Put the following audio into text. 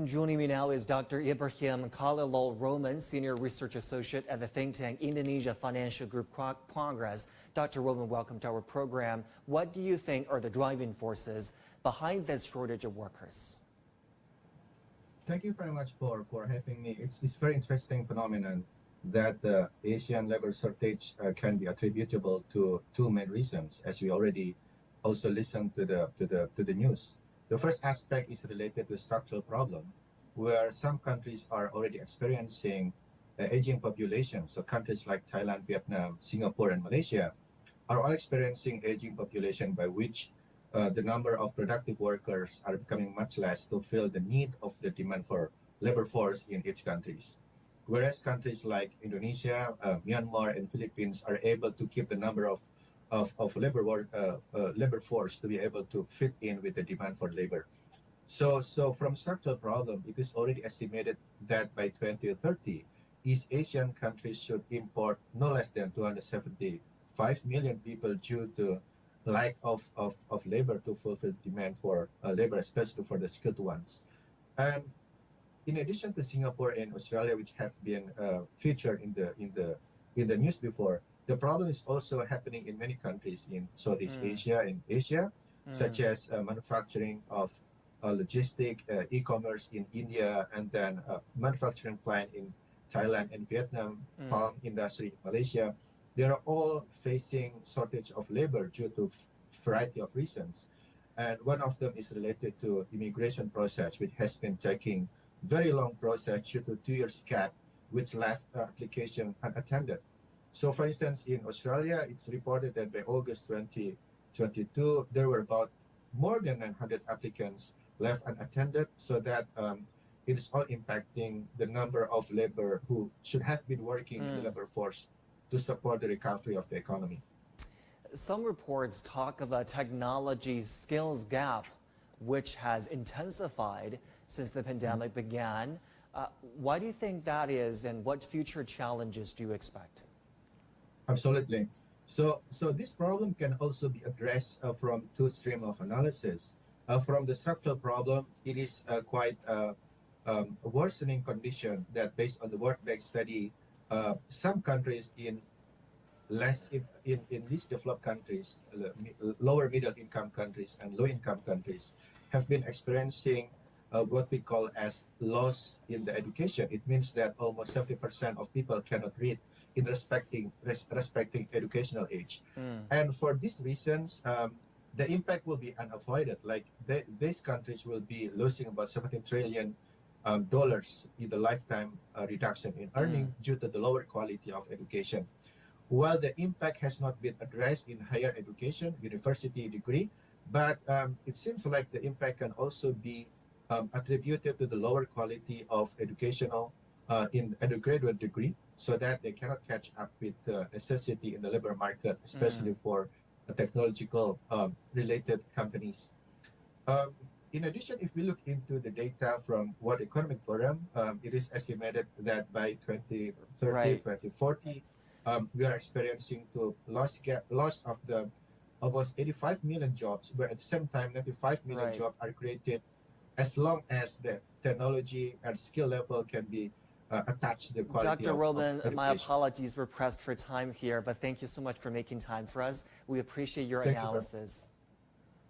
And joining me now is Dr. Ibrahim Kholilul Rohman, Senior Research Associate at the think tank Indonesia Financial Group Progress. Dr. Rohman, welcome to our program. What do you think are the driving forces behind this shortage of workers? Thank you very much for having me. It's this very interesting phenomenon that the Asian labor shortage can be attributable to two main reasons, as we already also listened to the news. The first aspect is related to structural problem, where some countries are already experiencing aging population. So countries like Thailand, Vietnam, Singapore, and Malaysia are all experiencing aging population, by which the number of productive workers are becoming much less to fill the need of the demand for labor force in each countries. Whereas countries like Indonesia, Myanmar, and Philippines are able to keep the number of labor force to be able to fit in with the demand for labor. So from structural problem, it is already estimated that by 2030, East Asian countries should import no less than 275 million people due to lack of labor to fulfill demand for labor, especially for the skilled ones. And in addition to Singapore and Australia, which have been featured in the news before, the problem is also happening in many countries in Southeast Asia and Asia, such as manufacturing of logistic, e-commerce in India, and then manufacturing plant in Thailand and Vietnam, palm industry in Malaysia. They are all facing shortage of labor due to variety of reasons. And one of them is related to immigration process, which has been taking very long process due to 2 years gap, which left application unattended. So for instance, in Australia, it's reported that by August 2022, there were about more than 900 applicants left unattended, so that it is all impacting the number of labor who should have been working in the labor force to support the recovery of the economy. Some reports talk of a technology skills gap, which has intensified since the pandemic began. Why do you think that is, and what future challenges do you expect? Absolutely. So this problem can also be addressed from two streams of analysis. From the structural problem, it is quite a worsening condition that, based on the World Bank study, some countries in least developed countries, lower middle income countries and low income countries, have been experiencing what we call as loss in the education. It means that almost 70% of people cannot read in respecting educational age. And for these reasons, the impact will be unavoided. Like these countries will be losing about $17 trillion in the lifetime reduction in earning due to the lower quality of education. While the impact has not been addressed in higher education, university degree, but it seems like the impact can also be attributed to the lower quality of educational in undergraduate degree, so that they cannot catch up with the necessity in the labor market, especially for technological related companies. In addition, if we look into the data from World Economic Forum, it is estimated that by 2030, 2040, we are experiencing to loss of the almost 85 million jobs, where at the same time 95 million jobs are created, as long as the technology and skill level can be attached to the quality Dr. of Rohman, education. my apologies, we're pressed for time here, but thank you so much for making time for us. We appreciate your analysis.